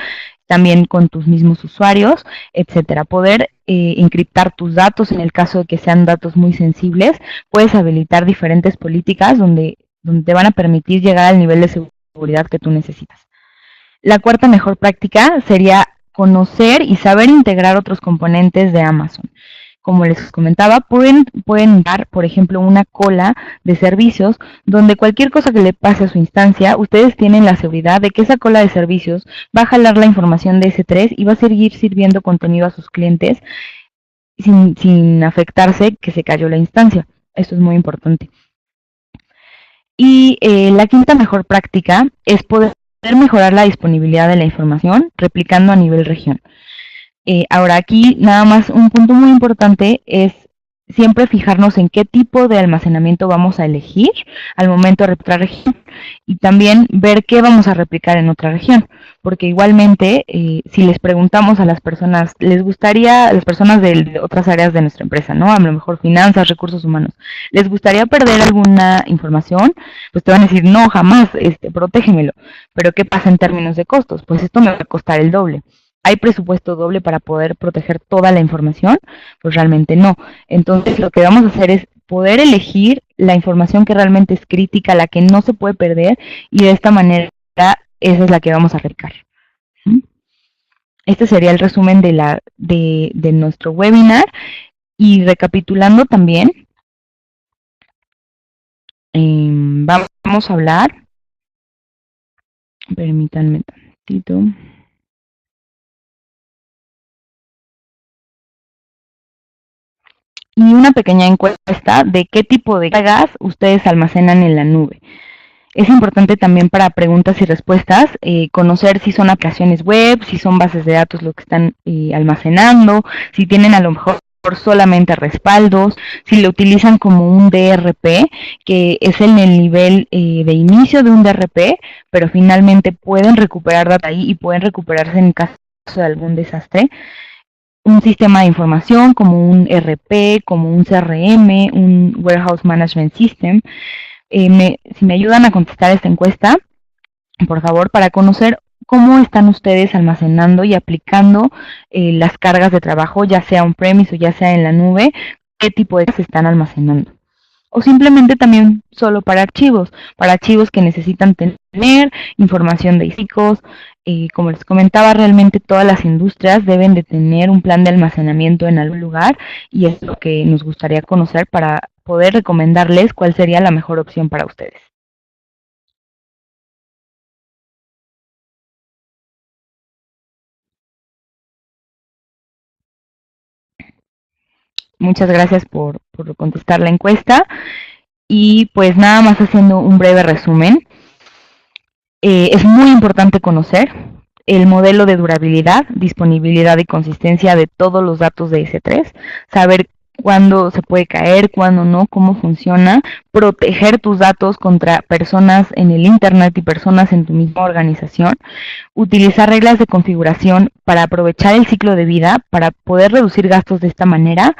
también con tus mismos usuarios, etcétera. Poder encriptar tus datos en el caso de que sean datos muy sensibles. Puedes habilitar diferentes políticas donde te van a permitir llegar al nivel de seguridad que tú necesitas. La cuarta mejor práctica sería conocer y saber integrar otros componentes de Amazon. Como les comentaba, pueden dar, por ejemplo, una cola de servicios donde cualquier cosa que le pase a su instancia, ustedes tienen la seguridad de que esa cola de servicios va a jalar la información de S3 y va a seguir sirviendo contenido a sus clientes sin afectarse que se cayó la instancia. Esto es muy importante. Y la quinta mejor práctica es poder mejorar la disponibilidad de la información replicando a nivel región. Ahora aquí nada más un punto muy importante es siempre fijarnos en qué tipo de almacenamiento vamos a elegir al momento de replicar región y también ver qué vamos a replicar en otra región, porque igualmente si les preguntamos a las personas, les gustaría, a las personas de otras áreas de nuestra empresa, ¿no? A lo mejor finanzas, recursos humanos, ¿les gustaría perder alguna información? Pues te van a decir, no, jamás, protégemelo. Pero ¿qué pasa en términos de costos? Pues esto me va a costar el doble. ¿Hay presupuesto doble para poder proteger toda la información? Pues realmente no. Entonces lo que vamos a hacer es poder elegir la información que realmente es crítica, la que no se puede perder, y de esta manera esa es la que vamos a replicar. Este sería el resumen de nuestro webinar. Y recapitulando también, vamos a hablar, permítanme un tantito. Y una pequeña encuesta de qué tipo de cargas ustedes almacenan en la nube. Es importante también para preguntas y respuestas conocer si son aplicaciones web, si son bases de datos lo que están almacenando, si tienen a lo mejor solamente respaldos, si lo utilizan como un DRP, que es en el nivel de inicio de un DRP, pero finalmente pueden recuperar data ahí y pueden recuperarse en caso de algún desastre. Un sistema de información como un RP, como un CRM, un Warehouse Management System. Si me ayudan a contestar esta encuesta, por favor, para conocer cómo están ustedes almacenando y aplicando las cargas de trabajo, ya sea on-premise o ya sea en la nube, qué tipo de cosas están almacenando. O simplemente también solo para archivos que necesitan tener información de físicos. Como les comentaba, realmente todas las industrias deben de tener un plan de almacenamiento en algún lugar y es lo que nos gustaría conocer para poder recomendarles cuál sería la mejor opción para ustedes. Muchas gracias por contestar la encuesta y pues nada más haciendo un breve resumen. Es muy importante conocer el modelo de durabilidad, disponibilidad y consistencia de todos los datos de S3, saber cuándo se puede caer, cuándo no, cómo funciona, proteger tus datos contra personas en el Internet y personas en tu misma organización, utilizar reglas de configuración para aprovechar el ciclo de vida, para poder reducir gastos de esta manera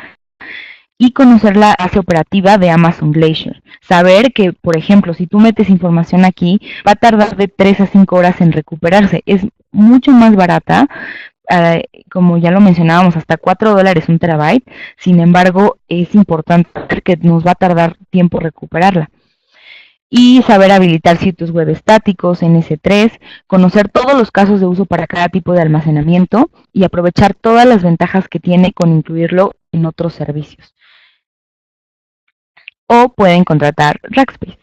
y conocer la base operativa de Amazon Glacier. Saber que, por ejemplo, si tú metes información aquí, va a tardar de 3 a 5 horas en recuperarse. Es mucho más barata, como ya lo mencionábamos, hasta $4 un terabyte. Sin embargo, es importante que nos va a tardar tiempo recuperarla. Y saber habilitar sitios web estáticos en S3, conocer todos los casos de uso para cada tipo de almacenamiento y aprovechar todas las ventajas que tiene con incluirlo en otros servicios. O pueden contratar Rackspace.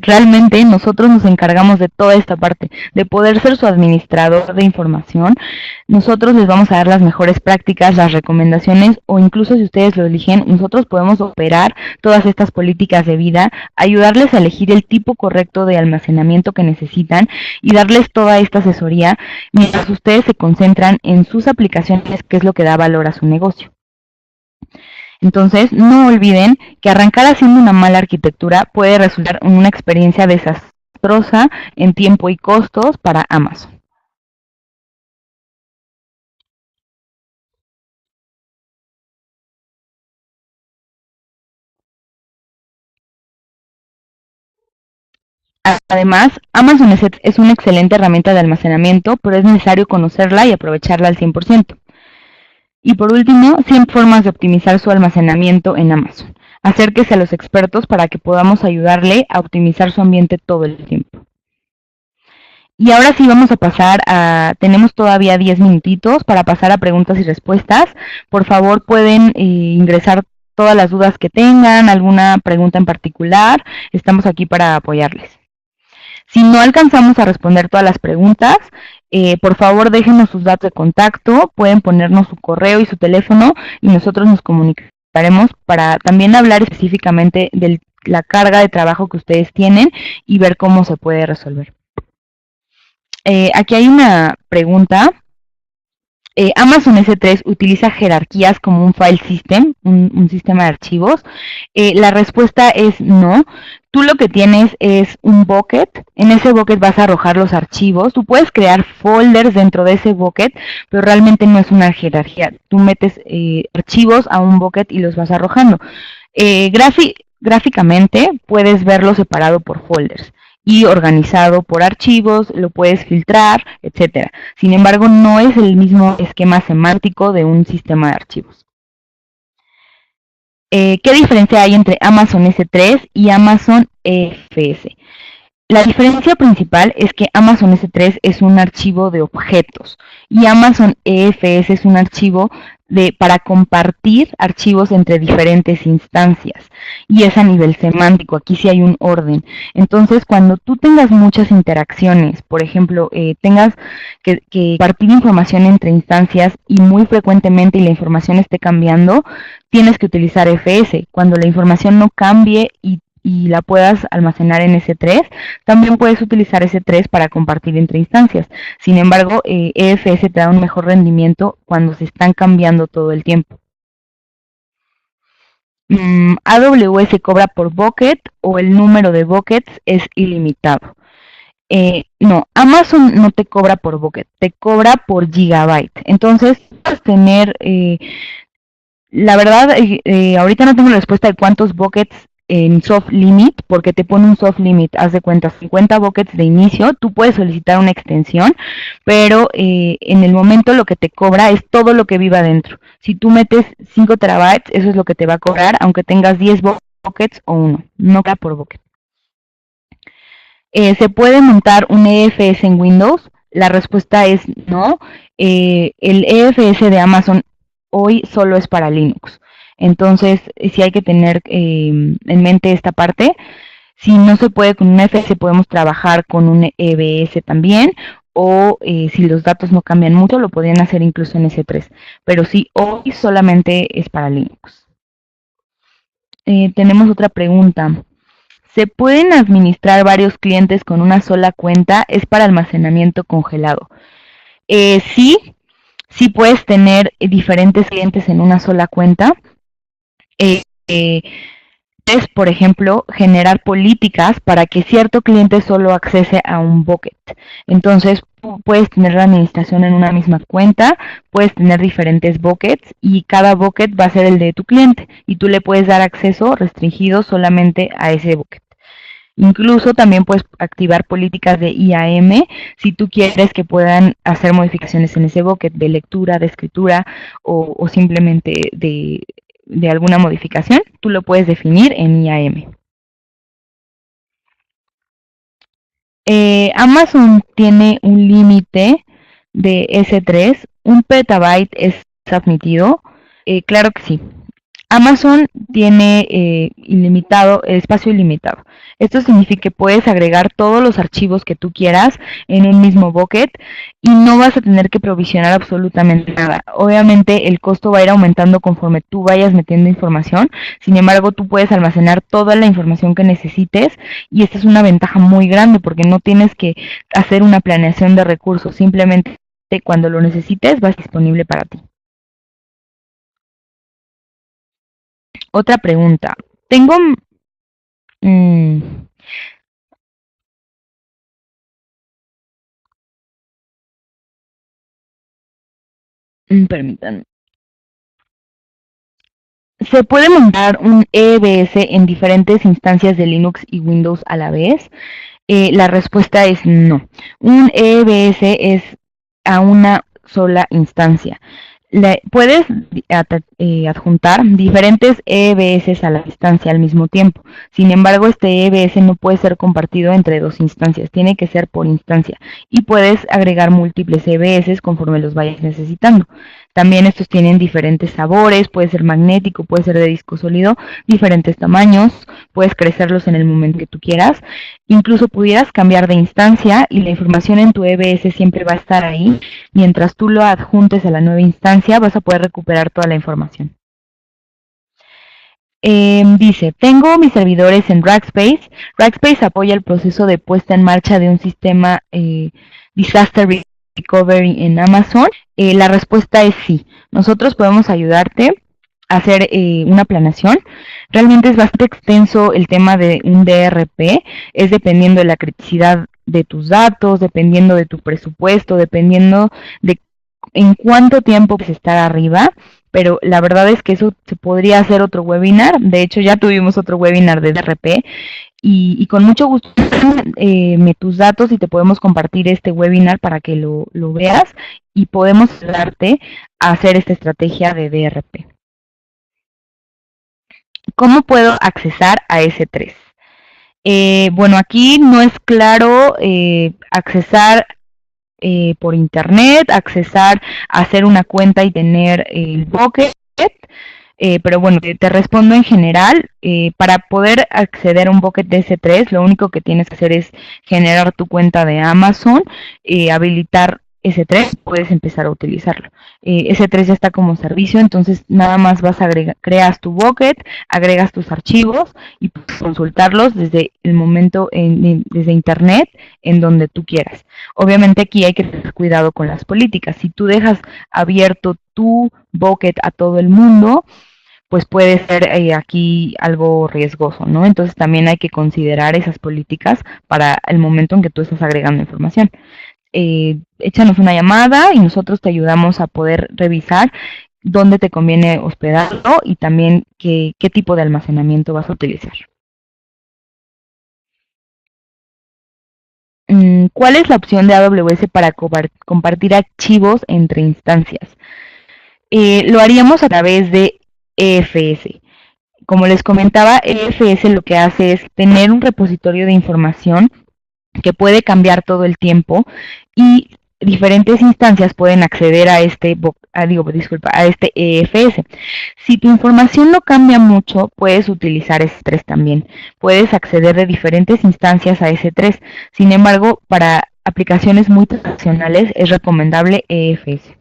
Realmente nosotros nos encargamos de toda esta parte, de poder ser su administrador de información. Nosotros les vamos a dar las mejores prácticas, las recomendaciones o incluso si ustedes lo eligen, nosotros podemos operar todas estas políticas de vida, ayudarles a elegir el tipo correcto de almacenamiento que necesitan y darles toda esta asesoría mientras ustedes se concentran en sus aplicaciones, que es lo que da valor a su negocio. Entonces, no olviden que arrancar haciendo una mala arquitectura puede resultar en una experiencia desastrosa en tiempo y costos para Amazon. Además, Amazon es una excelente herramienta de almacenamiento, pero es necesario conocerla y aprovecharla al 100%. Y por último, 100 formas de optimizar su almacenamiento en Amazon. Acérquese a los expertos para que podamos ayudarle a optimizar su ambiente todo el tiempo. Y ahora sí vamos a pasar a, tenemos todavía 10 minutitos para pasar a preguntas y respuestas. Por favor, pueden ingresar todas las dudas que tengan, alguna pregunta en particular. Estamos aquí para apoyarles. Si no alcanzamos a responder todas las preguntas, por favor déjenos sus datos de contacto, pueden ponernos su correo y su teléfono y nosotros nos comunicaremos para también hablar específicamente de la carga de trabajo que ustedes tienen y ver cómo se puede resolver. Aquí hay una pregunta. Amazon S3 utiliza jerarquías como un file system, un sistema de archivos. La respuesta es no. Tú lo que tienes es un bucket. En ese bucket vas a arrojar los archivos. Tú puedes crear folders dentro de ese bucket, pero realmente no es una jerarquía. Tú metes archivos a un bucket y los vas arrojando. Gráficamente puedes verlo separado por folders y organizado por archivos, lo puedes filtrar, etcétera. Sin embargo, no es el mismo esquema semántico de un sistema de archivos. ¿Qué diferencia hay entre Amazon S3 y Amazon EFS? La diferencia principal es que Amazon S3 es un archivo de objetos y Amazon EFS es un archivo para compartir archivos entre diferentes instancias y es a nivel semántico, aquí sí hay un orden. Entonces, cuando tú tengas muchas interacciones, por ejemplo, tengas que compartir información entre instancias y muy frecuentemente y la información esté cambiando, tienes que utilizar EFS. Cuando la información no cambie y la puedas almacenar en S3, también puedes utilizar S3 para compartir entre instancias. Sin embargo, EFS te da un mejor rendimiento cuando se están cambiando todo el tiempo. AWS cobra por bucket o el número de buckets es ilimitado. No, Amazon no te cobra por bucket, te cobra por gigabyte. Entonces, puedes tener, la verdad, ahorita no tengo la respuesta de cuántos buckets en soft limit, porque te pone un soft limit, haz de cuenta, 50 buckets de inicio, tú puedes solicitar una extensión, pero en el momento lo que te cobra es todo lo que viva dentro. Si tú metes 5 terabytes, eso es lo que te va a cobrar, aunque tengas 10 buckets o uno, no queda por bucket. ¿Se puede montar un EFS en Windows? La respuesta es no. El EFS de Amazon hoy solo es para Linux. Entonces, sí hay que tener en mente esta parte. Si no se puede con un EFS, podemos trabajar con un EBS también. O si los datos no cambian mucho, lo podrían hacer incluso en S3. Pero sí, hoy solamente es para Linux. Tenemos otra pregunta. ¿Se pueden administrar varios clientes con una sola cuenta? Es para almacenamiento congelado. Sí, sí puedes tener diferentes clientes en una sola cuenta. Eh, eh, Puedes, por ejemplo, generar políticas para que cierto cliente solo accese a un bucket. Entonces, puedes tener la administración en una misma cuenta, puedes tener diferentes buckets y cada bucket va a ser el de tu cliente y tú le puedes dar acceso restringido solamente a ese bucket. Incluso también puedes activar políticas de IAM si tú quieres que puedan hacer modificaciones en ese bucket de lectura, de escritura o simplemente de alguna modificación, tú lo puedes definir en IAM. Amazon tiene un límite de S3, un petabyte es admitido. Claro que sí. Amazon tiene ilimitado, espacio ilimitado. Esto significa que puedes agregar todos los archivos que tú quieras en un mismo bucket y no vas a tener que provisionar absolutamente nada. Obviamente el costo va a ir aumentando conforme tú vayas metiendo información. Sin embargo, tú puedes almacenar toda la información que necesites y esta es una ventaja muy grande porque no tienes que hacer una planeación de recursos. Simplemente cuando lo necesites va a estar disponible para ti. Otra pregunta. Tengo... permítanme. ¿Se puede montar un EBS en diferentes instancias de Linux y Windows a la vez? La respuesta es no. Un EBS es a una sola instancia. Puedes adjuntar diferentes EBS a la instancia al mismo tiempo. Sin embargo, este EBS no puede ser compartido entre dos instancias, tiene que ser por instancia. Y puedes agregar múltiples EBS conforme los vayas necesitando. También estos tienen diferentes sabores, puede ser magnético, puede ser de disco sólido, diferentes tamaños, puedes crecerlos en el momento que tú quieras. Incluso pudieras cambiar de instancia y la información en tu EBS siempre va a estar ahí. Mientras tú lo adjuntes a la nueva instancia, vas a poder recuperar toda la información. Dice, tengo mis servidores en Rackspace. Rackspace apoya el proceso de puesta en marcha de un sistema Disaster Recovery en Amazon. La respuesta es sí. Nosotros podemos ayudarte a hacer una planeación. Realmente es bastante extenso el tema de un DRP. Es dependiendo de la criticidad de tus datos, dependiendo de tu presupuesto, dependiendo de en cuánto tiempo pues estar arriba, pero la verdad es que eso se podría hacer otro webinar. De hecho, ya tuvimos otro webinar de DRP y con mucho gusto tus datos y te podemos compartir este webinar para que lo veas y podemos ayudarte a hacer esta estrategia de DRP. ¿Cómo puedo accesar a S3? Bueno, aquí no es claro accesar por internet, accesar, hacer una cuenta y tener el bucket, pero bueno, te respondo en general. Para poder acceder a un bucket de S3, lo único que tienes que hacer es generar tu cuenta de Amazon, habilitar S3, puedes empezar a utilizarlo. S3 ya está como servicio, entonces nada más vas a creas tu bucket, agregas tus archivos y puedes consultarlos desde el momento, desde internet, en donde tú quieras. Obviamente aquí hay que tener cuidado con las políticas. Si tú dejas abierto tu bucket a todo el mundo, pues puede ser aquí algo riesgoso, ¿no? Entonces también hay que considerar esas políticas para el momento en que tú estás agregando información. Échanos una llamada y nosotros te ayudamos a poder revisar dónde te conviene hospedarlo y también qué tipo de almacenamiento vas a utilizar. ¿Cuál es la opción de AWS para compartir archivos entre instancias? Lo haríamos a través de EFS. Como les comentaba, EFS lo que hace es tener un repositorio de información que puede cambiar todo el tiempo y diferentes instancias pueden acceder a este EFS. Si tu información no cambia mucho, puedes utilizar S3 también. Puedes acceder de diferentes instancias a S3. Sin embargo, para aplicaciones muy tradicionales es recomendable EFS.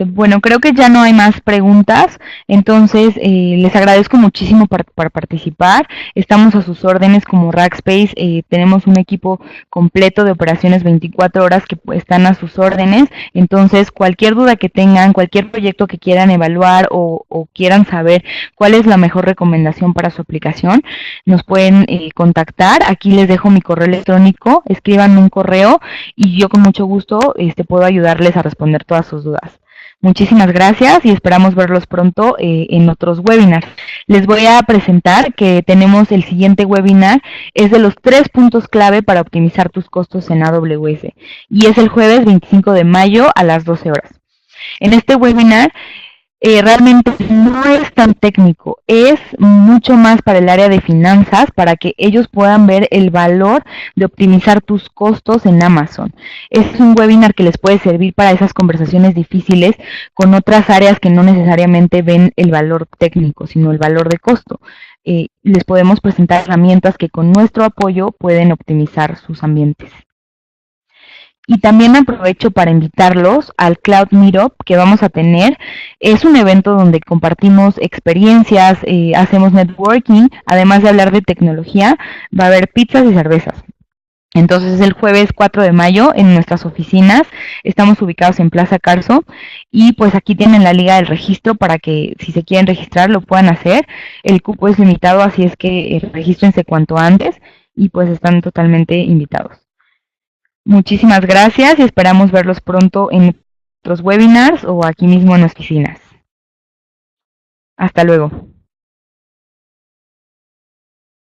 Bueno, creo que ya no hay más preguntas, entonces les agradezco muchísimo por participar. Estamos a sus órdenes como Rackspace, tenemos un equipo completo de operaciones 24 horas que están a sus órdenes, entonces cualquier duda que tengan, cualquier proyecto que quieran evaluar o quieran saber cuál es la mejor recomendación para su aplicación, nos pueden contactar. Aquí les dejo mi correo electrónico, escríbanme un correo y yo con mucho gusto puedo ayudarles a responder todas sus dudas. Muchísimas gracias y esperamos verlos pronto en otros webinars. Les voy a presentar que tenemos el siguiente webinar, es de los 3 puntos clave para optimizar tus costos en AWS y es el jueves 25 de mayo a las 12 horas. En este webinar realmente no es tan técnico, es mucho más para el área de finanzas, para que ellos puedan ver el valor de optimizar tus costos en Amazon. Es un webinar que les puede servir para esas conversaciones difíciles con otras áreas que no necesariamente ven el valor técnico, sino el valor de costo. Les podemos presentar herramientas que con nuestro apoyo pueden optimizar sus ambientes. Y también aprovecho para invitarlos al Cloud Meetup que vamos a tener. Es un evento donde compartimos experiencias, hacemos networking, además de hablar de tecnología, va a haber pizzas y cervezas. Entonces es el jueves 4 de mayo en nuestras oficinas. Estamos ubicados en Plaza Carso y pues aquí tienen la liga del registro para que si se quieren registrar lo puedan hacer. El cupo es limitado, así es que regístrense cuanto antes y pues están totalmente invitados. Muchísimas gracias y esperamos verlos pronto en otros webinars o aquí mismo en oficinas. Hasta luego.